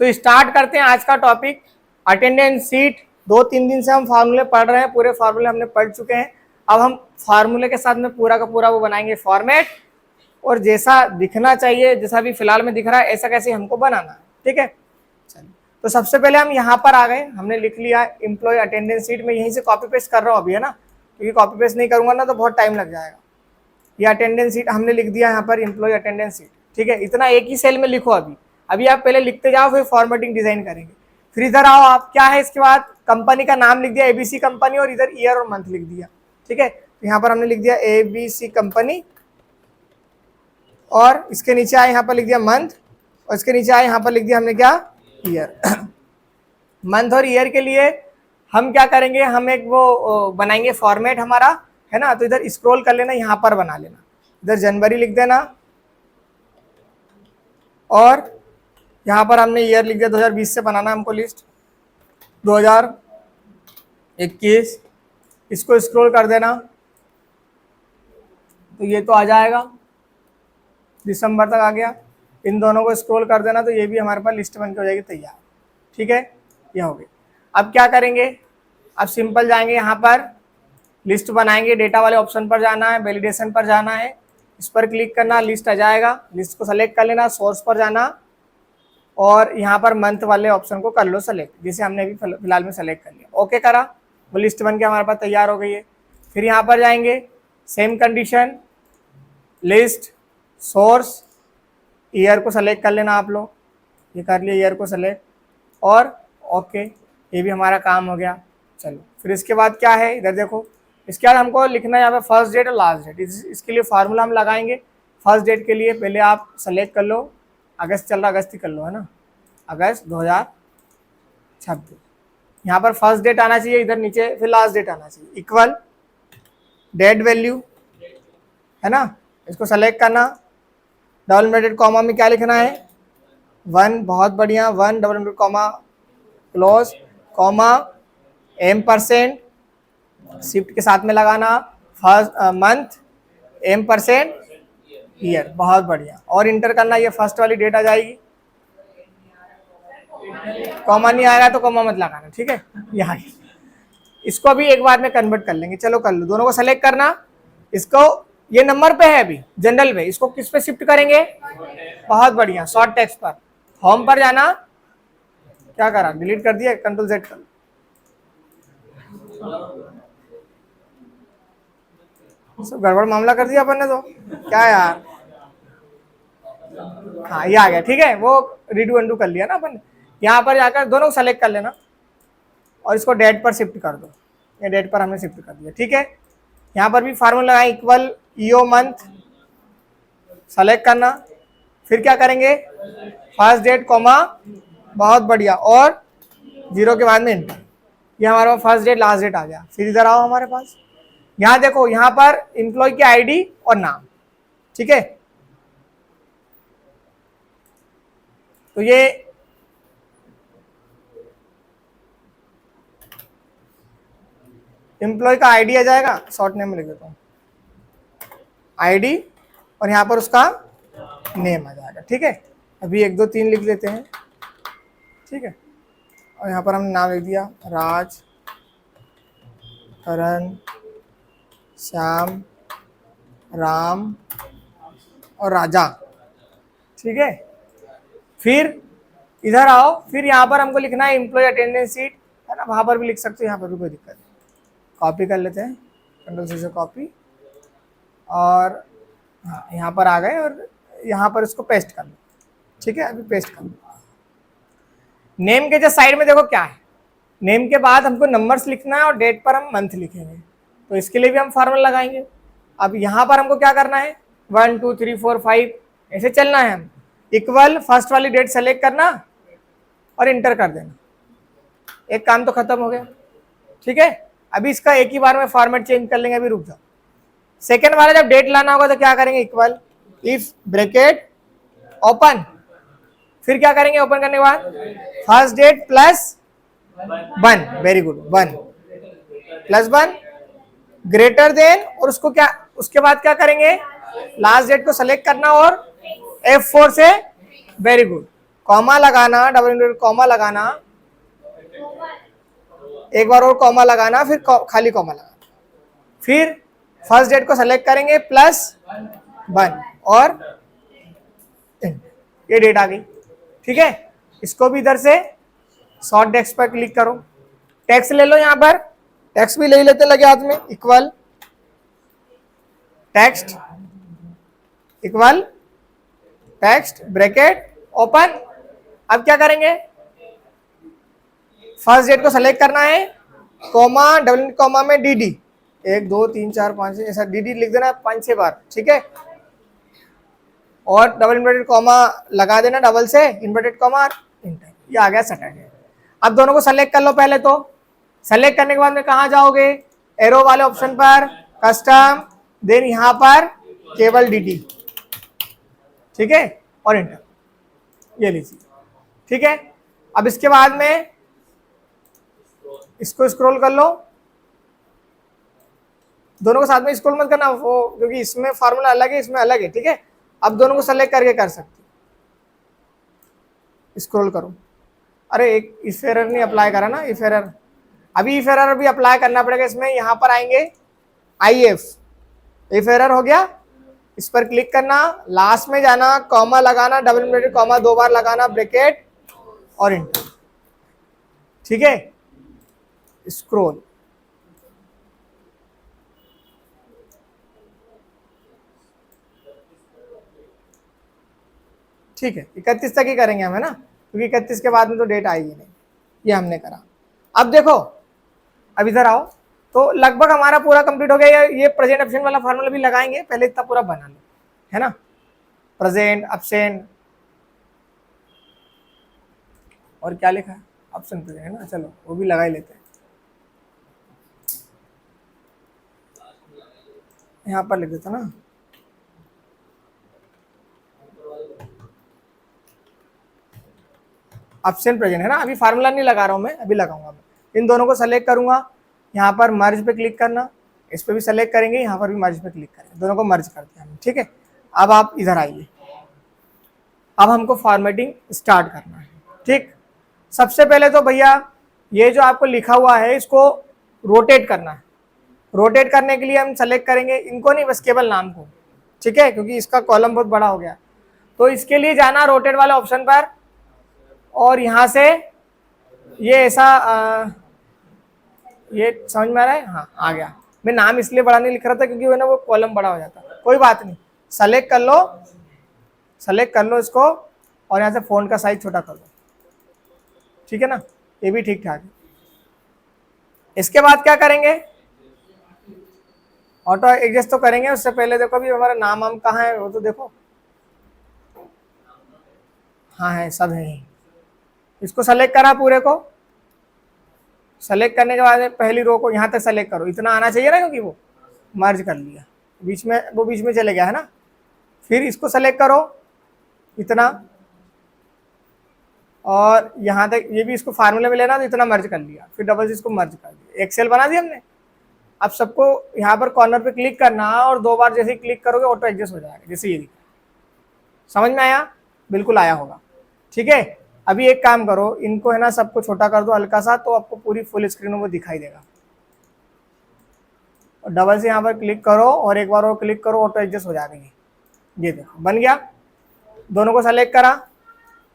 तो स्टार्ट करते हैं आज का टॉपिक अटेंडेंस शीट। 2-3 दिन से हम फार्मूले पढ़ रहे हैं, पूरे फार्मूले हमने पढ़ चुके हैं। अब हम फार्मूले के साथ में पूरा का पूरा वो बनाएंगे फॉर्मेट, और जैसा दिखना चाहिए, जैसा भी फिलहाल में दिख रहा है ऐसा कैसे हमको बनाना है। ठीक है, चलिए। तो सबसे पहले हम यहाँ पर आ गए, हमने लिख लिया एम्प्लॉय अटेंडेंस शीट। मैं यहीं से कॉपी पेस्ट कर रहा हूँ अभी, है ना, क्योंकि कॉपी पेस्ट नहीं करूंगा ना तो बहुत टाइम लग जाएगा। ये अटेंडेंस शीट हमने लिख दिया यहाँ पर, एम्प्लॉय अटेंडेंस शीट। ठीक है, इतना एक ही सेल में लिखो। अभी आप पहले लिखते जाओ, फिर फॉर्मेटिंग डिजाइन करेंगे। फिर इधर आओ, आप क्या है इसके बाद कंपनी का नाम लिख दिया एबीसी कंपनी, और इधर ईयर और मंथ लिख दिया। ठीक है, तो यहाँ पर हमने लिख दिया एबीसी कंपनी, और इसके नीचे आए यहाँ पर लिख दिया मंथ, और इसके नीचे आए यहाँ पर लिख दिया हमने क्या, ईयर। मंथ और ईयर के लिए हम क्या करेंगे, हम एक वो बनाएंगे फॉर्मेट हमारा, है ना। तो इधर स्क्रॉल कर लेना, यहाँ पर बना लेना, इधर जनवरी लिख देना, और यहाँ पर हमने ईयर लिख दिया 2020 से बनाना हमको लिस्ट 2021। इसको स्क्रॉल कर देना तो ये तो आ जाएगा, दिसंबर तक आ गया। इन दोनों को स्क्रॉल कर देना तो ये भी हमारे पास लिस्ट बन के हो जाएगी तैयार। ठीक है, ये हो गई। अब क्या करेंगे, अब सिंपल जाएंगे यहाँ पर, लिस्ट बनाएंगे, डेटा वाले ऑप्शन पर जाना है, वैलिडेशन पर जाना है, इस पर क्लिक करना, लिस्ट आ जाएगा। लिस्ट को सेलेक्ट कर लेना, सोर्स पर जाना, और यहाँ पर मंथ वाले ऑप्शन को कर लो सेलेक्ट, जिसे हमने अभी फिलहाल में सेलेक्ट कर लिया। ओके करा, वो लिस्ट बन के हमारे पास तैयार हो गई है। फिर यहाँ पर जाएंगे, same condition, list, source, year को सेलेक्ट कर लेना आप लोग, ये कर लिया ईयर को सेलेक्ट, और ओके, ये भी हमारा काम हो गया। चलो, फिर इसके बाद क्या है, इधर देखो, इसके बाद हमको लिखना है यहाँ पे फर्स्ट डेट और लास्ट डेट। इसके लिए फार्मूला हम लगाएंगे। फर्स्ट डेट के लिए पहले आप सेलेक्ट कर लो, अगस्त चल रहा, अगस्त ही कर लो, है ना, अगस्त 2026। यहाँ पर फर्स्ट डेट आना चाहिए इधर नीचे, फिर लास्ट डेट आना चाहिए, इक्वल डेट वैल्यू, है ना। इसको सेलेक्ट करना, डबल इन्वर्टेड कॉमा में क्या लिखना है, 1, बहुत बढ़िया, 1 double inverted comma close comma M%, shift के साथ में लगाना, फर्स्ट मंथ M% ईयर, बहुत बढ़िया, और इंटर करना, ये फर्स्ट वाली डेट आ जाएगी। कॉमा नहीं आएगा तो कॉमा मत लगाना, ठीक है। यहाँ इसको अभी एक बार में कन्वर्ट कर लेंगे। चलो कर लो, दोनों को सेलेक्ट करना, इसको ये नंबर पे है अभी जनरल पे, इसको किस पे शिफ्ट करेंगे, बहुत बढ़िया, शॉर्ट टेक्स्ट पर, होम पर जाना, क्या करा, डिलीट कर दिया, कंट्रोल Z कर, सब गड़बड़ मामला कर दिया अपन ने तो, क्या यार। हाँ, ये आ गया, ठीक है, वो रीडू अंडू कर लिया ना अपन। यहाँ पर जाकर दोनों को सेलेक्ट कर लेना, और इसको डेट पर शिफ्ट कर दो, ये डेट पर हमने शिफ्ट कर दिया। ठीक है, यहाँ पर भी फार्मूला लगाए, इक्वल ईओ मंथ, सेलेक्ट करना, फिर क्या करेंगे, फर्स्ट डेट कॉमा, बहुत बढ़िया, और 0 के बाद में इंटर। ये हमारे पास फर्स्ट डेट लास्ट डेट आ गया। फिर इधर आओ हमारे पास, यहाँ देखो, यहाँ पर एम्प्लॉय की आईडी और नाम। ठीक है, तो ये एम्प्लॉय का आईडी आ जाएगा, शॉर्ट नेम में लिख देता हूँ आईडी, और यहाँ पर उसका नेम आ जाएगा। ठीक है, अभी 1 2 3 लिख लेते हैं। ठीक है, और यहाँ पर हमने नाम लिख दिया, राज, करण, श्याम, राम और राजा। ठीक है, फिर इधर आओ, फिर यहाँ पर हमको लिखना है एम्प्लॉय अटेंडेंस शीट, है ना, वहाँ पर भी लिख सकते हो, यहाँ पर भी कोई दिक्कत नहीं। कॉपी कर लेते हैं, कंट्रोल C से कॉपी, और हाँ, यहाँ पर आ गए, और यहाँ पर इसको पेस्ट कर लो। ठीक है, अभी पेस्ट कर लो। नेम के जो साइड में देखो क्या है, नेम के बाद हमको नंबर्स लिखना है, और डेट पर हम मंथ लिखेंगे, तो इसके लिए भी हम फार्मूला लगाएंगे। अब यहाँ पर हमको क्या करना है, 1 2 3 4 5 ऐसे चलना है। हम इक्वल फर्स्ट वाली डेट सेलेक्ट करना और इंटर कर देना, एक काम तो खत्म हो गया। ठीक है, अभी इसका एक ही बार में फॉर्मेट चेंज कर लेंगे। अभी रुक जाओ, सेकेंड वाला जब डेट लाना होगा तो क्या करेंगे, इक्वल इफ ब्रैकेट ओपन, फिर क्या करेंगे ओपन करने के बाद, first date plus 1, very good, 1 plus 1 greater than, और उसको क्या, उसके बाद क्या करेंगे, लास्ट डेट को सेलेक्ट करना और F4 से, वेरी गुड, कॉमा लगाना, डबल इन्वर्टेड कॉमा लगाना, एक बार और कॉमा लगाना, फिर खाली कॉमा लगाना, फिर फर्स्ट डेट को सेलेक्ट करेंगे +1 और ये डेट आ गई। ठीक है, इसको भी इधर से सॉर्ट टेक्स्ट पर क्लिक करो, टेक्स्ट ले लो, यहां पर टेक्स्ट भी ले लेते लगे हाथ में, equal text, equal text bracket open. अब क्या करेंगे, फर्स्ट डेट को सेलेक्ट करना है, कॉमा डबल कॉमा में dd, 1 2 3 4 5 ऐसा dd लिख देना 5-6 बार। ठीक है, और डबल इन्वर्टेड कॉमा लगा देना, डबल से इन्वर्टेड कॉमा इंटर, ये आ गया सैटरडे। अब दोनों को सेलेक्ट कर लो, पहले तो सेलेक्ट करने के बाद में कहाँ जाओगे, एरो वाले ऑप्शन पर, कस्टम, देन यहां पर केवल dd। ठीक है, और इंटर, ये लीजिए। ठीक है, अब इसके बाद में इसको स्क्रॉल कर लो, दोनों को साथ में स्क्रॉल मत करना वो, क्योंकि इसमें फार्मूला अलग है, इसमें अलग है। ठीक है, अब दोनों को सेलेक्ट करके कर सकते, स्क्रॉल करो। अरे एक इफ एरर नहीं अप्लाई करा ना, इफ एरर, अभी इफ एरर भी अप्लाई करना पड़ेगा इसमें। यहां पर आएंगे IF, इफ एरर हो गया, इस पर क्लिक करना, लास्ट में जाना, कॉमा लगाना, डबल इन्वर्टेड कॉमा 2 बार लगाना, ब्रैकेट और इंटर। ठीक है, स्क्रॉल, ठीक है, 31 तक ही करेंगे हम, है ना, क्योंकि 31 के बाद में तो डेट आएगी नहीं। ये हमने करा। अब देखो, अब इधर आओ, तो लगभग हमारा पूरा कंप्लीट हो गया। ये प्रेजेंट एब्सेंट वाला फार्मूला भी लगाएंगे, पहले इतना पूरा बना लो, है ना, प्रेजेंट एब्सेंट, और क्या लिखा है, एब्सेंट प्रेजेंट, है ना, चलो वो भी लगा ही लेते हैं। यहाँ पर लिख देता ना, एब्सेंट प्रेजेंट, है ना। अभी फार्मूला नहीं लगा रहा हूँ मैं, अभी लगाऊंगा मैं। इन दोनों को सेलेक्ट करूंगा, यहाँ पर मर्ज पे क्लिक करना, इस पर भी सेलेक्ट करेंगे, यहाँ पर भी मर्ज पे क्लिक करेंगे, दोनों को मर्ज कर दिया हमने। ठीक है, अब आप इधर आइए, अब हमको फॉर्मेटिंग स्टार्ट करना है। ठीक, सबसे पहले तो भैया ये जो आपको लिखा हुआ है इसको रोटेट करना है। रोटेट करने के लिए हम सेलेक्ट करेंगे, इनको नहीं, बस केवल नाम को। ठीक है, क्योंकि इसका कॉलम बहुत बड़ा हो गया, तो इसके लिए जाना रोटेट वाले ऑप्शन पर, और यहाँ से ये ऐसा ये समझ में आ रहा है, हाँ आ गया। मैं नाम इसलिए बड़ा नहीं लिख रहा था क्योंकि वो ना वो कॉलम बड़ा हो जाता, कोई बात नहीं। सेलेक्ट कर लो, सेलेक्ट कर लो इसको, और यहाँ से फ़ॉन्ट का साइज छोटा कर लो। ठीक है ना, ये भी ठीक ठाक है। इसके बाद क्या करेंगे, ऑटो एडजस्ट तो करेंगे, उससे पहले देखो अभी हमारा नाम हम कहाँ है वो तो देखो, हाँ है, सब है। इसको सेलेक्ट करा, पूरे को सेलेक्ट करने के बाद पहली रो को यहाँ तक सेलेक्ट करो, इतना आना चाहिए ना, क्योंकि वो मर्ज कर लिया, बीच में वो बीच में चले गया, है ना। फिर इसको सेलेक्ट करो इतना, और यहाँ तक, ये भी इसको फार्मूले में लेना, तो इतना मर्ज कर लिया, फिर डबल से इसको मर्ज कर दिया, एक सेल बना दिया हमने। अब सबको यहाँ पर कॉर्नर पे क्लिक करना, और 2 बार जैसे ही क्लिक करोगे ऑटो एडजस्ट हो जाएगा, जैसे ये दिखा। समझ में आया, बिल्कुल आया होगा। ठीक है, अभी एक काम करो, इनको है ना सबको छोटा कर दो हल्का सा, तो आपको पूरी फुल स्क्रीन में वो दिखाई देगा। और डबल से यहाँ पर क्लिक करो, और एक बार और क्लिक करो, ऑटो एडजस्ट हो जाएगा। ये देखो बन गया। दोनों को सेलेक्ट करा,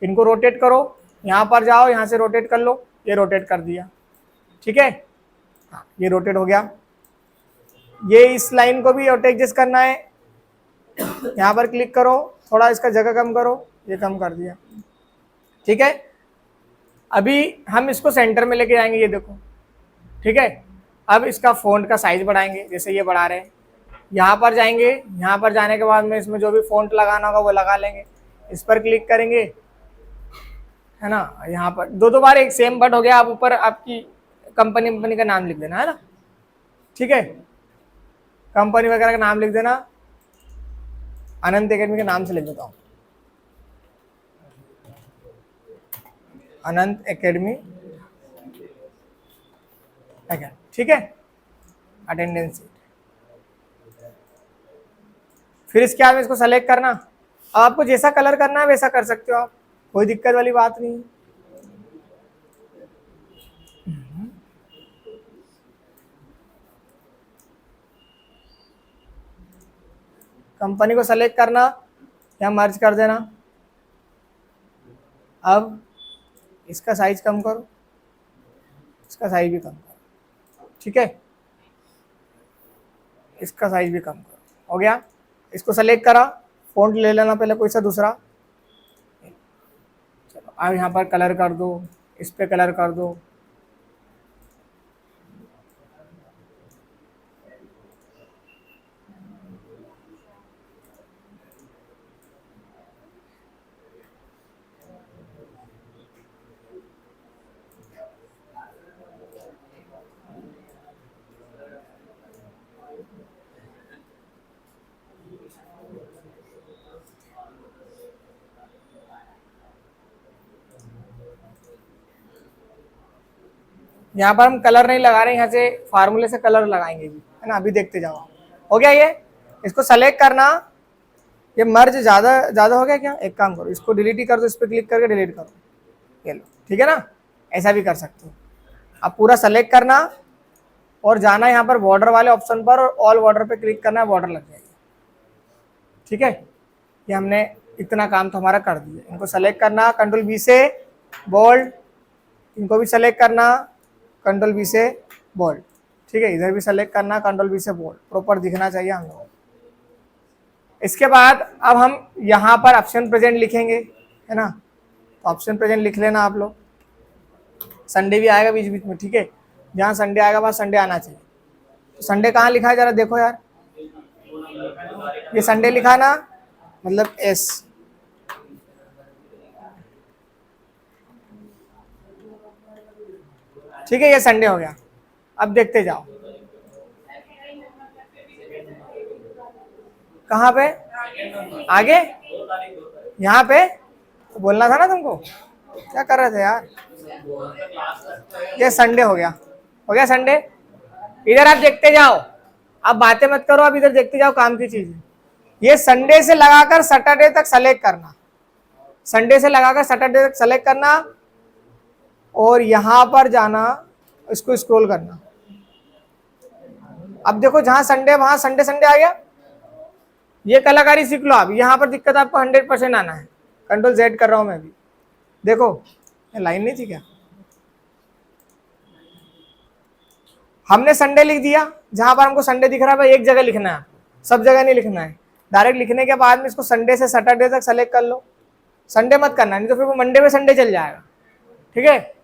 इनको रोटेट करो, यहाँ पर जाओ, यहाँ से रोटेट कर लो, ये रोटेट कर दिया। ठीक है, हाँ ये रोटेट हो गया। ये इस लाइन को भी ऑटो एडजस्ट करना है, यहाँ पर क्लिक करो, थोड़ा इसका जगह कम करो, ये कम कर दिया। ठीक है, अभी हम इसको सेंटर में लेके जाएंगे, ये देखो। ठीक है, अब इसका फ़ॉन्ट का साइज बढ़ाएंगे, जैसे ये बढ़ा रहे हैं। यहाँ पर जाएंगे, यहाँ पर जाने के बाद में इसमें जो भी फ़ॉन्ट लगाना होगा वो लगा लेंगे। इस पर क्लिक करेंगे, है ना, यहाँ पर 2 बार एक सेम बट हो गया। आप ऊपर आपकी कंपनी का नाम लिख देना, है ना। ठीक है, कंपनी वगैरह का नाम लिख देना, अनंत एकेडमी के नाम से लिख देता हूँ, अनंत एकेडमी। ठीक है, अटेंडेंस सीट। फिर इसके बाद में इसको सेलेक्ट करना, अब आपको जैसा कलर करना है वैसा कर सकते हो आप। कोई दिक्कत वाली बात नहीं है। कंपनी को सेलेक्ट करना या मर्ज कर देना। अब इसका साइज कम करो, इसका साइज भी कम करो, ठीक है, इसका साइज भी कम करो। हो गया, इसको सेलेक्ट करा, फ़ॉन्ट ले लेना पहले कोई सा दूसरा। चलो अब यहाँ पर कलर कर दो, इस पे कलर कर दो। यहाँ पर हम कलर नहीं लगा रहे, यहाँ से फार्मूले से कलर लगाएंगे भी, है ना। अभी देखते जाओ। हो गया ये, इसको सेलेक्ट करना। ये मर्ज ज़्यादा हो गया क्या, एक काम करो, इसको डिलीट ही कर दो, इस पर क्लिक करके डिलीट करो, ये लो, ठीक है ना। ऐसा भी कर सकते हो। अब पूरा सेलेक्ट करना और जाना यहाँ पर बॉर्डर वाले ऑप्शन पर और ऑल बॉर्डर पे क्लिक करना है, बॉर्डर लग जाएगी, ठीक है। ये हमने इतना काम तो हमारा कर दिया। इनको सेलेक्ट करना, कंट्रोल बी से बोल्ड, इनको भी सेलेक्ट करना, कंट्रोल बी से बोल्ड, ठीक है। इधर भी सेलेक्ट करना, कंट्रोल बी से बोल्ड, प्रॉपर दिखना चाहिए हम लोग। इसके बाद अब हम यहाँ पर ऑप्शन प्रेजेंट लिखेंगे, है ना। तो ऑप्शन प्रेजेंट लिख लेना आप लोग। संडे भी आएगा बीच बीच में, ठीक है। जहाँ संडे आएगा वहाँ संडे आना चाहिए। तो संडे कहाँ लिखा है जरा देखो यार, ये संडे लिखा ना, मतलब एस, ठीक है। ये संडे हो गया। अब देखते जाओ कहाँ पे, आगे यहाँ पे बोलना था ना तुमको, क्या कर रहे थे यार। ये संडे हो गया, हो गया संडे। इधर आप देखते जाओ, आप बातें मत करो, आप इधर देखते जाओ, काम की चीज है। ये संडे से लगाकर सैटरडे तक सेलेक्ट करना, संडे से लगाकर सैटरडे तक सेलेक्ट करना और यहां पर जाना, इसको स्क्रॉल करना। अब देखो जहां संडे वहां संडे संडे आ गया। ये कलाकारी सीख लो आप। यहाँ पर दिक्कत आपको 100% आना है। कंट्रोल Z कर रहा हूं मैं भी, देखो ये लाइन नहीं थी क्या, हमने संडे लिख दिया। जहां पर हमको संडे दिख रहा है भाई एक जगह लिखना है, सब जगह नहीं लिखना है। डायरेक्ट लिखने के बाद में इसको संडे से सैटरडे तक सेलेक्ट कर लो। संडे मत करना, नहीं तो फिर वो मंडे में संडे चल जाएगा, ठीक है।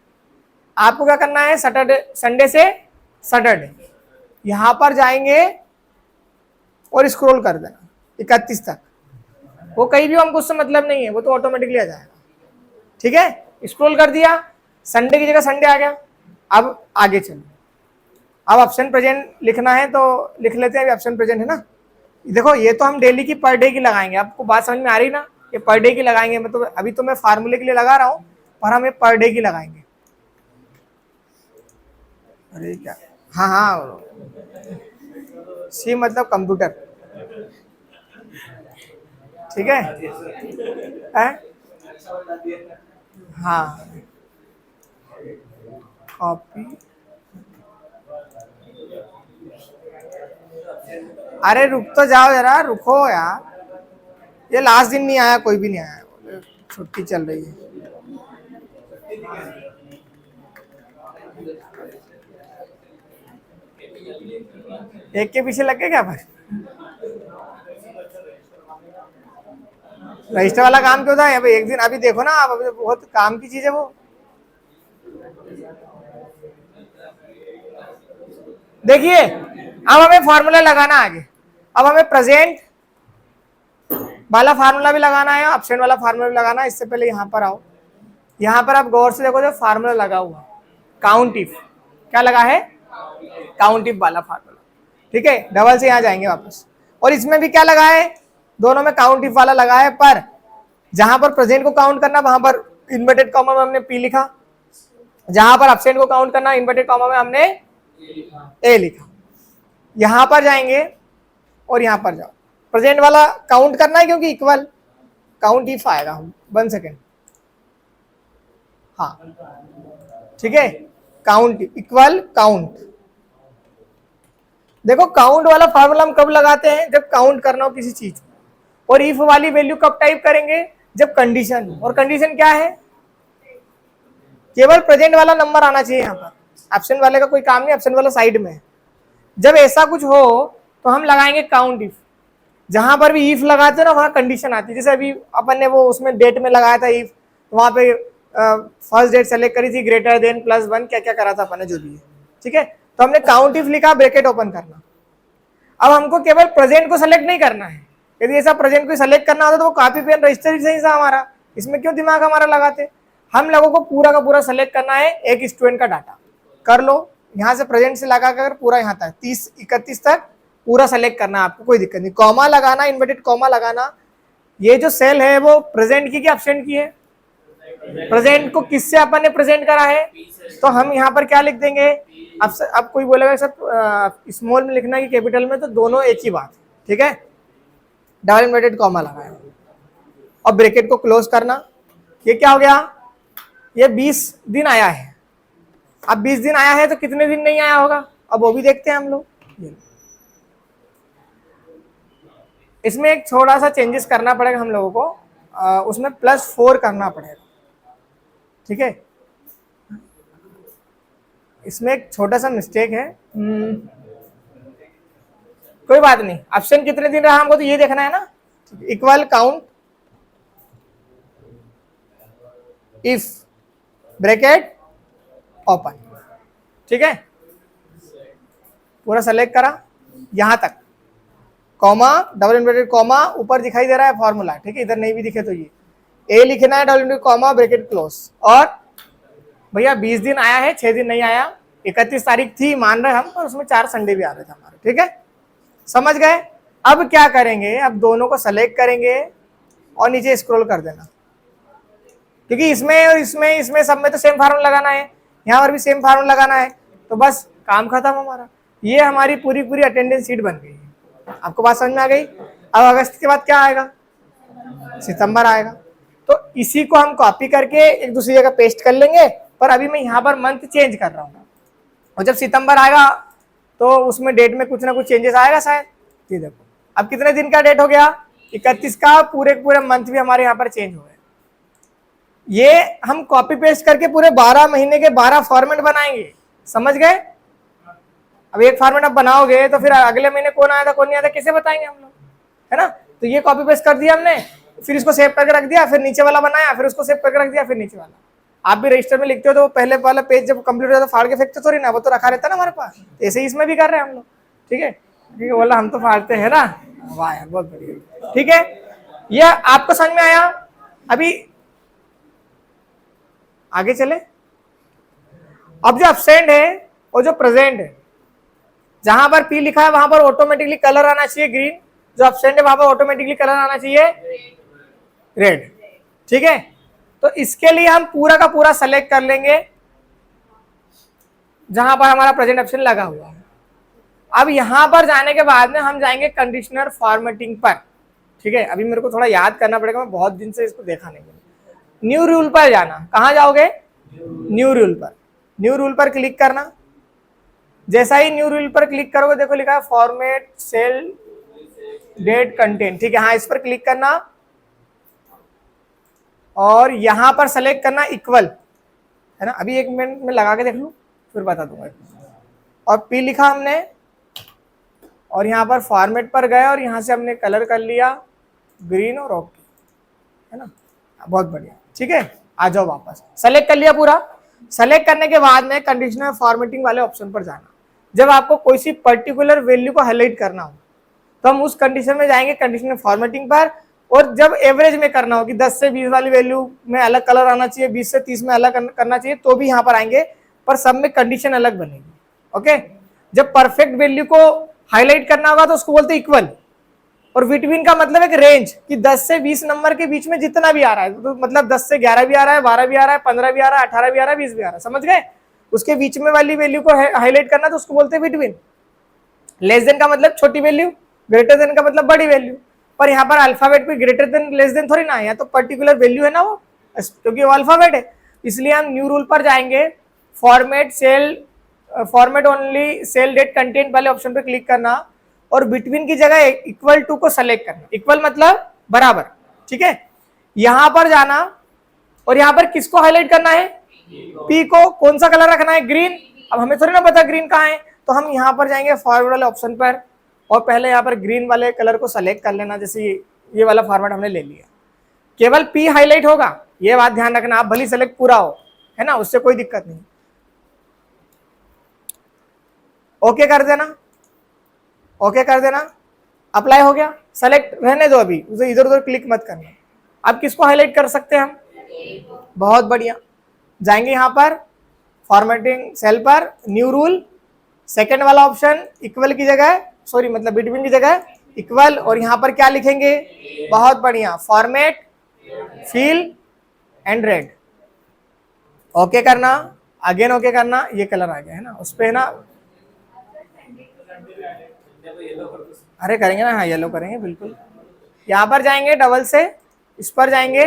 आपको क्या करना है, सैटरडे, संडे से सैटरडे, यहां पर जाएंगे और स्क्रॉल कर देना 31 तक। वो कहीं भी हमको उससे मतलब नहीं है, वो तो ऑटोमेटिकली आ जाएगा, ठीक है। स्क्रॉल कर दिया, संडे की जगह संडे आ गया। अब आगे चलो, अब ऑप्शन प्रेजेंट लिखना है तो लिख लेते हैं। अभी ऑप्शन प्रेजेंट है ना, देखो ये तो हम डेली की पर डे की लगाएंगे। आपको बात समझ में आ रही ना, ये पर डे की लगाएंगे। मतलब अभी तो मैं फार्मूले के लिए लगा रहा हूँ, पर हम ये पर डे की लगाएंगे। अरे क्या, हाँ हाँ, सी मतलब कंप्यूटर, ठीक है, हाँ, कॉपी। अरे रुक तो जाओ जरा, रुको यार, ये लास्ट दिन नहीं आया, कोई भी नहीं आया, छुट्टी चल रही है। एक के पीछे लग गए क्या भाई, रजिस्टर वाला काम क्यों था अभी एक दिन। अभी देखो ना आप, अभी बहुत काम की चीज है वो। देखिए अब हमें फॉर्मूला लगाना आगे। अब हमें प्रेजेंट वाला फार्मूला भी लगाना है, ऑप्शन वाला फार्मूला भी लगाना है। इससे पहले यहाँ पर आओ, यहाँ पर आप गौर से देखो जो फार्मूला लगा हुआ काउंट इफ, क्या लगा है, काउंट इफ वाला फार्मूला, ठीक है। डबल से यहाँ जाएंगे वापस, और इसमें भी क्या लगा है, दोनों में काउंट इफ वाला लगा है। पर जहां पर प्रेजेंट को काउंट करना वहां पर इन्वर्टेड कॉमा में हमने पी लिखा, जहां पर एब्सेंट को काउंट करना इन्वर्टेड कॉमा में हमने ए लिखा। यहां पर जाएंगे और यहां पर जाओ, प्रेजेंट वाला काउंट करना है क्योंकि इक्वल काउंट इफ आएगा। 1 सेकेंड, हाँ ठीक है, काउंट इक्वल काउंट। देखो काउंट वाला फार्मूला हम कब लगाते हैं, जब काउंट करना हो किसी चीज को। और इफ वाली वैल्यू कब टाइप करेंगे, जब कंडीशन। और कंडीशन क्या है, केवल प्रेजेंट वाला नंबर आना चाहिए यहाँ पर, एब्सेंट वाले का कोई काम नहीं, एब्सेंट वाला साइड में है। जब ऐसा कुछ हो तो हम लगाएंगे काउंट इफ। जहां पर भी इफ लगाते हैं ना वहां कंडीशन आती है। जैसे अभी अपन ने वो उसमें डेट में लगाया था इफ, वहां पे फर्स्ट डेट सेलेक्ट करी थी, ग्रेटर देन +1, क्या क्या करा था अपन ने, जो भी है ठीक है। तो हमने काउंट इफ लिखा, ब्रैकेट ओपन करना। अब हमको केवल प्रेजेंट को सेलेक्ट नहीं करना है, यदि ऐसा प्रेजेंट को सेलेक्ट करना होता तो वो कॉपी पेन रजिस्टर ही सही था हमारा, इसमें क्यों दिमाग हमारा लगाते। हम लोगों को पूरा का पूरा सेलेक्ट करना है एक स्टूडेंट का डाटा। कर लो, यहाँ से प्रेजेंट से लगा कर पूरा यहाँ तक 30-31 तक पूरा सेलेक्ट करना है आपको, कोई दिक्कत नहीं। कॉमा लगाना, इन्वर्टेड कॉमा लगाना। ये जो सेल है वो प्रेजेंट की क्या एब्सेंट की है, प्रेजेंट को किससे अपन ने प्रेजेंट करा है, तो हम यहाँ पर क्या लिख देंगे। अब कोई बोलेगा सर स्मॉल में लिखना है कि कैपिटल में, तो दोनों एक ही बात है, ठीक है। डबल इन्वर्टेड कॉमा लगाया और ब्रैकेट को क्लोज करना। ये क्या हो गया, ये 20 दिन आया है। अब 20 दिन आया है तो कितने दिन नहीं आया होगा, अब वो भी देखते हैं हम लोग। इसमें एक थोड़ा सा चेंजेस करना पड़ेगा हम लोगों को, उसमें +4 करना पड़ेगा, ठीक है। इसमें एक छोटा सा मिस्टेक है, कोई बात नहीं। ऑप्शन कितने दिन रहा हमको तो ये देखना है ना। Equal count if bracket open, ठीक है। पूरा सेलेक्ट करा यहां तक, कॉमा, डबल इन्वर्टेड कॉमा, ऊपर दिखाई दे रहा है फॉर्मूला, ठीक है। इधर नहीं भी दिखे तो ये ए लिखना है, double inverted comma, bracket close. और भैया 20 दिन आया है, 6 दिन नहीं आया। 31 तारीख थी मान रहे हम, पर उसमें 4 संडे भी आ रहे थे हमारे, ठीक है, समझ गए। अब क्या करेंगे, अब दोनों को सेलेक्ट करेंगे और नीचे स्क्रॉल कर देना, क्योंकि इसमें और इसमें सब में तो सेम फार्मूला लगाना है, यहाँ पर भी सेम फार्मूला लगाना है, तो बस काम खत्म हमारा। ये हमारी पूरी अटेंडेंस शीट बन गई है। आपको बात समझ में आ गई। अब अगस्त के बाद क्या आएगा, सितंबर आएगा। तो इसी को हम कॉपी करके एक दूसरी जगह पेस्ट कर लेंगे, पर अभी मैं यहाँ पर मंथ चेंज कर रहा हूँ। और जब सितंबर आएगा तो उसमें डेट में कुछ ना कुछ चेंजेस आएगा शायद। ये देखो अब कितने दिन का डेट हो गया, 31 का। पूरे मंथ भी हमारे यहाँ पर चेंज हो गए। ये हम कॉपी पेस्ट करके पूरे 12 महीने के 12 फॉर्मेट बनाएंगे, समझ गए। अब एक फॉर्मेट आप बनाओगे तो फिर अगले महीने कौन आया था कौन नहीं आया था कैसे बताएंगे हम लोग, है ना। तो ये कॉपी पेस्ट कर दिया हमने, फिर इसको सेव करके रख दिया, फिर नीचे वाला बनाया, फिर उसको सेव करके रख दिया, फिर नीचे वाला। आप भी रजिस्टर में लिखते हो तो वो पहले वाला पेज जब कंप्लीट हो जाता फाड़ के फेंकते थोड़ी ना, वो तो रखा रहता ना हमारे पास। ऐसे ही इसमें भी कर रहे हैं हम लोग, ठीक है। ठीक है, बोला हम तो फाड़ते हैं ना, वाह यार बहुत बढ़िया, ठीक है। ये आपको समझ में आया। अभी आगे चले। अब जो एब्सेंट है और जो प्रेजेंट है, जहां पर पी लिखा है वहां पर ऑटोमेटिकली कलर आना चाहिए ग्रीन, जो एब्सेंट है वहां पर ऑटोमेटिकली कलर आना चाहिए रेड, ठीक है। तो इसके लिए हम पूरा का पूरा सेलेक्ट कर लेंगे जहां पर हमारा प्रेजेंट ऑप्शन लगा हुआ है। अब यहां पर जाने के बाद में हम जाएंगे कंडीशनर फॉर्मेटिंग पर, ठीक है। अभी मेरे को थोड़ा याद करना पड़ेगा, मैं बहुत दिन से इसको देखा नहीं। न्यू रूल पर जाना, कहां जाओगे, न्यू रूल पर। न्यू रूल पर क्लिक करना। जैसा ही न्यू रूल पर क्लिक करोगे देखो लिखा है फॉर्मेट सेल डेट कंटेंट, ठीक है। हाँ इस पर क्लिक करना और यहां पर सेलेक्ट करना इक्वल, है ना। अभी 1 मिनट में लगा के देख लूं फिर बता दूंगा। और पी लिखा हमने और यहाँ पर फॉर्मेट पर गए और यहाँ से हमने कलर कर लिया ग्रीन और ओके, है ना, बहुत बढ़िया, ठीक है। आ जाओ वापस, सेलेक्ट कर लिया पूरा। सेलेक्ट करने के बाद में कंडीशनल फॉर्मेटिंग वाले ऑप्शन पर जाना। जब आपको कोई सी पर्टिकुलर वैल्यू को हाईलाइट करना हो तो हम उस कंडीशन में जाएंगे कंडीशनल फॉर्मेटिंग पर। और जब एवरेज में करना हो कि 10 से 20 वाली वैल्यू में अलग कलर आना चाहिए, 20 से 30 में अलग करना चाहिए, तो भी यहाँ पर आएंगे, पर सब में कंडीशन अलग बनेगी, ओके। जब परफेक्ट वैल्यू को हाईलाइट करना होगा तो उसको बोलते हैं इक्वल। और बिटवीन का मतलब एक रेंज कि 10 से 20 नंबर के बीच में जितना भी आ रहा है, तो मतलब 10 से 11 भी आ रहा है, 12 भी आ रहा है, 15 भी आ रहा है, 18 भी आ रहा है, 20 भी आ रहा है, समझ गए। उसके बीच में वाली वैल्यू को हाईलाइट करना तो उसको बोलते हैं बिटवीन। लेस देन का मतलब छोटी वैल्यू, ग्रेटर देन का मतलब बड़ी वैल्यू। पर यहाँ पर अल्फाबेट पे ग्रेटर देन लेस देन थोड़ी ना है, यहाँ तो पर्टिकुलर वैल्यू है ना वो, क्योंकि वो अल्फाबेट है। इसलिए हम न्यू रूल पर जाएंगे, format only cell that contain वाले ऑप्शन पे क्लिक करना और बिटवीन की जगह इक्वल टू को सेलेक्ट करना। इक्वल मतलब बराबर, ठीक है। यहां पर जाना और यहां पर किसको हाईलाइट करना है, पी को। कौन सा कलर रखना है, ग्रीन। अब हमें थोड़ी ना पता ग्रीन कहाँ है, तो हम यहां पर जाएंगे फॉरवर्ड वाले ऑप्शन पर और पहले यहां पर ग्रीन वाले कलर को सेलेक्ट कर लेना। जैसे ये वाला फॉर्मेट हमने ले लिया, केवल पी हाईलाइट होगा, ये बात ध्यान रखना। आप भली सेलेक्ट पूरा हो, है ना, उससे कोई दिक्कत नहीं। ओके कर देना, ओके कर देना, अप्लाई हो गया। सेलेक्ट रहने दो, अभी उसे इधर उधर क्लिक मत करना। अब किसको हाईलाइट कर सकते हैं हम, बहुत बढ़िया। जाएंगे यहां पर फॉर्मेटिंग सेल पर, न्यू रूल, सेकंड वाला ऑप्शन इक्वल की जगह, सॉरी मतलब बिटवीन की जगह इक्वल, और यहां पर क्या लिखेंगे, बहुत बढ़िया, format feel and red. Okay करना, अगेन ओके करना। ये कलर आ गया है ना, उस पे है ना, अरे करेंगे ना, हाँ येलो करेंगे बिल्कुल। यहां पर जाएंगे डबल से, इस पर जाएंगे,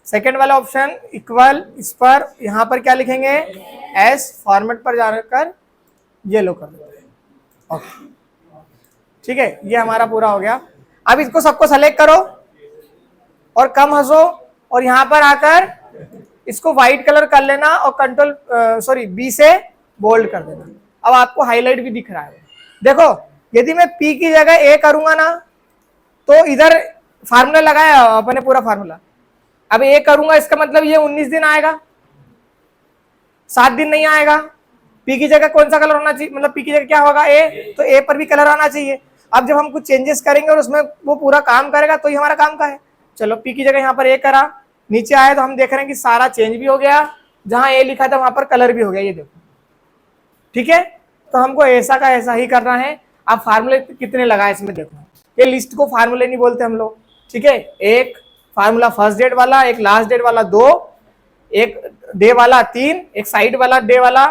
सेकंड वाला ऑप्शन इक्वल, इस पर यहां पर क्या लिखेंगे, एस, फॉर्मेट पर जाकर येलो कर देते हैं। ओके, ठीक है, ये हमारा पूरा हो गया। अब इसको सबको सेलेक्ट करो और कम हंसो और यहां पर आकर इसको व्हाइट कलर कर लेना और कंट्रोल बी से बोल्ड कर देना। अब आपको हाईलाइट भी दिख रहा है। देखो यदि मैं पी की जगह ए करूंगा ना, तो इधर फार्मूला लगाया अपने पूरा फार्मूला, अब ए करूंगा इसका मतलब ये 19 दिन आएगा, 7 दिन नहीं आएगा। पी की जगह कौन सा कलर होना चाहिए, मतलब पी की जगह क्या होगा, ए, तो ए पर भी कलर आना चाहिए। अब जब हम कुछ चेंजेस करेंगे और उसमें वो पूरा काम करेगा तो ही हमारा काम का है। चलो पी की जगह यहाँ पर ए करा, नीचे आए तो हम देख रहे हैं कि सारा चेंज भी हो गया, जहां ए लिखा था वहां पर कलर भी हो गया, ये देखो, ठीक है। तो हमको ऐसा का ऐसा ही करना है। आप फार्मूले कितने लगाए इसमें देखो, ये लिस्ट को फार्मूले नहीं बोलते हम लोग, ठीक है। एक फार्मूला फर्स्ट डेट वाला, एक लास्ट डेट वाला 2, एक डे वाला 3, एक साइड वाला डे वाला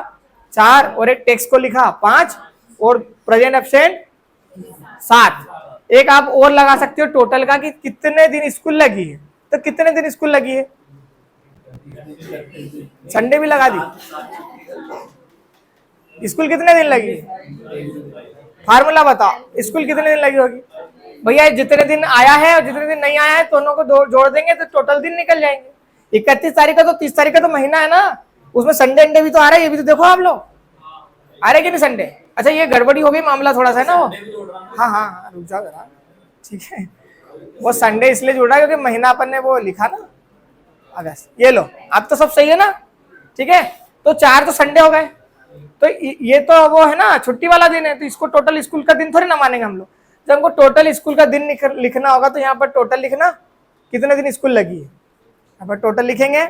4, और एक टेक्स्ट को लिखा 5, और प्रेजेंट एब्सेंट 7। एक आप और लगा सकते हो टोटल का कि कितने दिन स्कूल लगी है, तो कितने दिन स्कूल लगी है, संडे भी लगा दी, स्कूल कितने दिन लगी, फार्मूला बताओ स्कूल कितने दिन लगी होगी भैया। जितने दिन आया है और जितने दिन नहीं आया है दोनों को जोड़ देंगे तो टोटल दिन निकल जाएंगे। 31 तारीख का तो 30 तारीख का तो महीना है ना, उसमें संडे अंडे भी तो आ रहा है, ये भी तो देखो आप लोग, आ रहे कि नहीं संडे। अच्छा ये गड़बड़ी हो गई मामला थोड़ा सा ना वो, हाँ हाँ हाँ रुक जाओ जरा, ठीक है। वो संडे इसलिए जुड़ रहा है क्योंकि महीना अपन ने वो लिखा ना अगस्त। ये लो अब तो सब सही है ना, ठीक है। तो 4 तो संडे हो गए, तो ये तो वो है ना छुट्टी वाला दिन है, तो इसको टोटल स्कूल का दिन थोड़ी ना मानेंगे हम लोग। जब हमको टोटल स्कूल का दिन लिखना होगा तो यहाँ पर टोटल लिखना कितने दिन स्कूल लगी है, यहाँ पर टोटल लिखेंगे।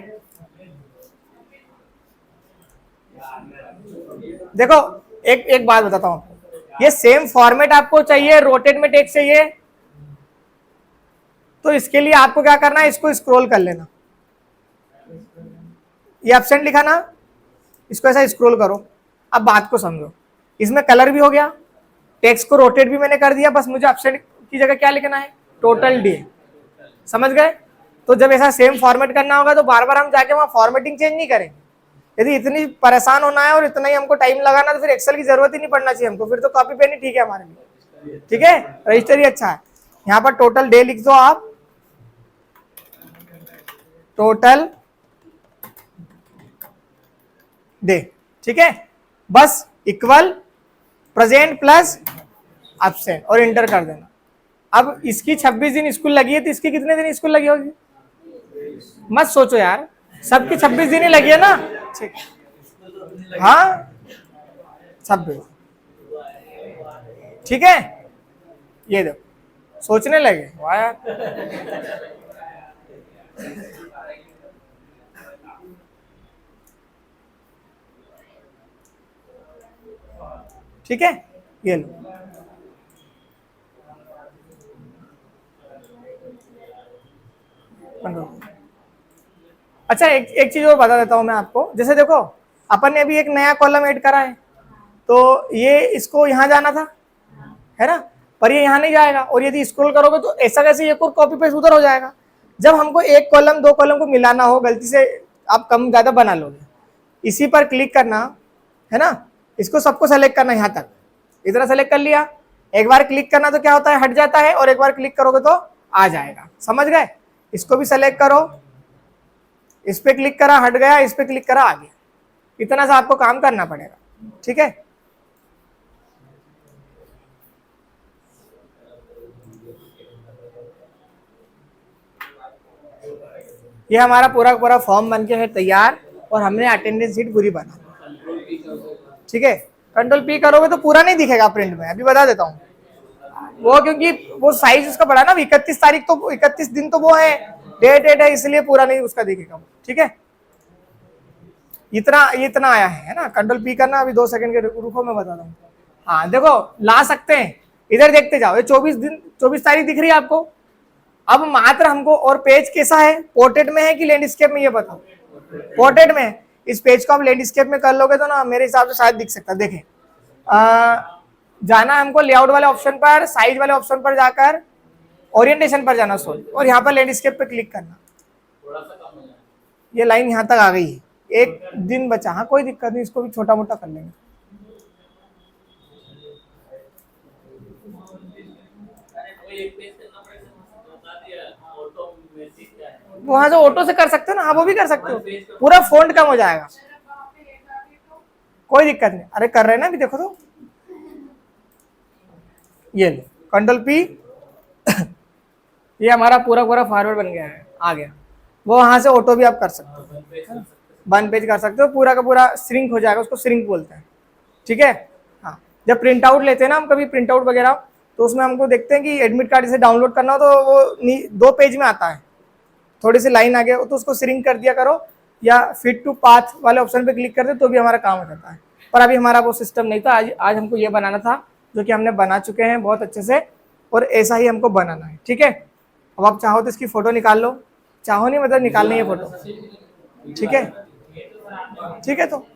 देखो एक बात बताता हूँ, ये सेम फॉर्मेट आपको चाहिए, रोटेट में टेक्स्ट चाहिए, तो इसके लिए आपको क्या करना है, इसको स्क्रॉल कर लेना, ये एब्सेंट लिखा ना, इसको ऐसा स्क्रॉल करो। अब बात को समझो, इसमें कलर भी हो गया, टेक्स्ट को रोटेट भी मैंने कर दिया, बस मुझे एब्सेंट की जगह क्या लिखना है, टोटल डे। समझ गए। तो जब ऐसा सेम फॉर्मेट करना होगा तो बार बार हम जाके वहां फॉर्मेटिंग चेंज नहीं करेंगे। यदि इतनी परेशान होना है और इतना ही हमको टाइम लगाना तो फिर एक्सेल की जरूरत ही नहीं पड़ना चाहिए हमको, फिर तो कॉपी पेन ही ठीक है हमारे लिए, ठीक है, रजिस्टर ही अच्छा है। यहाँ पर टोटल डे लिख दो आप, टोटल डे, ठीक है, बस इक्वल प्रेजेंट प्लस एब्सेंट और इंटर कर देना। अब इसकी 26 दिन स्कूल लगी है तो इसकी कितने दिन स्कूल लगी होगी, मत सोचो यार, सबकी 26 दिन ही लगी है ना, ठीक, हाँ 26, ठीक है। ये देखो सोचने लगे वाह यार, ठीक है, ये लो। अच्छा एक चीज और बता देता हूं मैं आपको, जैसे देखो अपन ने अभी एक नया कॉलम ऐड करा है, तो ये इसको यहां जाना था, है ना, पर ये यहां नहीं जाएगा, और यदि स्क्रॉल करोगे तो ऐसा कैसे एक और कॉपी पेस्ट उधर हो जाएगा। जब हमको एक कॉलम 2 कॉलम को मिलाना हो, गलती से आप कम ज़्यादा बना लोगे। इसी पर क्लिक करना है ना, इसको सबको सेलेक्ट करना, यहाँ तक इतना सेलेक्ट कर लिया। एक बार क्लिक करना तो क्या होता है, हट जाता है, और एक बार क्लिक करोगे तो आ जाएगा। समझ गए? इसको भी सेलेक्ट करो, इस पे क्लिक करा हट गया, इस पे क्लिक करा आ गया। इतना सा आपको काम करना पड़ेगा, ठीक है। ये हमारा पूरा पूरा फॉर्म बन के है तैयार, और हमने अटेंडेंस शीट पूरी बना, ठीक है। कंट्रोल पी करोगे तो पूरा नहीं दिखेगा प्रिंट में, अभी बता देता हूँ वो, क्योंकि वो साइज उसका बड़ा ना, 31 तारीख तो 31 दिन तो वो है, डेट है, इसलिए पूरा नहीं उसका दिखेगा, ठीक है। इतना आया है ना। कंट्रोल पी करना, अभी 2 सेकंड के रुको, मैं बता दूँ। हाँ देखो, ला सकते हैं, इधर देखते जाओ, ये 24 तारीख दिख रही है आपको। अब मात्र हमको, और पेज कैसा है, पोर्ट्रेट में है कि लैंडस्केप में, ये बताओ। पोर्ट्रेट में है। इस पेज को आप लैंडस्केप में कर लोगे तो ना मेरे हिसाब से शायद दिख सकता है। देखें, जाना है हमको लेआउट वाले ऑप्शन पर, साइज वाले ऑप्शन पर जाकर ओरिएंटेशन पर जाना, सॉरी, और यहाँ पर लैंडस्केप पे क्लिक करना। ये लाइन यहाँ तक आ गई है, एक दिन बचा। हाँ कोई दिक्कत नहीं, इसको भी छोटा मोटा कर लेंगे। वहां से ऑटो से कर सकते हो ना, हाँ वो भी कर सकते हो, पूरा फॉन्ट कम हो जाएगा, कोई दिक्कत नहीं। अरे कर रहे हैं ना अभी, देखो तो, ये लो कंट्रोल पी ये हमारा पूरा पूरा फॉरवर्ड बन गया है, आ गया। वो वहां से ऑटो भी आप कर सकते हो, 1 पेज कर सकते हो, पूरा का पूरा श्रिंक हो जाएगा, उसको श्रिंक बोलते हैं, ठीक है। हाँ, जब प्रिंट आउट लेते हैं ना हम, कभी प्रिंट आउट वगैरह, तो उसमें हमको देखते हैं कि एडमिट कार्ड इसे डाउनलोड करना हो तो वो 2 पेज में आता है, थोड़ी सी लाइन आगे, तो उसको श्रिंक कर दिया करो, या फिट टू पाथ वाले ऑप्शन पे क्लिक कर दे तो भी हमारा काम हो जाता है। पर अभी हमारा वो सिस्टम नहीं था, आज हमको ये बनाना था, जो कि हमने बना चुके हैं बहुत अच्छे से, और ऐसा ही हमको बनाना है, ठीक है। अब आप चाहो तो इसकी फ़ोटो निकाल लो, चाहो नहीं मतलब निकालनी है फ़ोटो, ठीक है, ठीक है। तो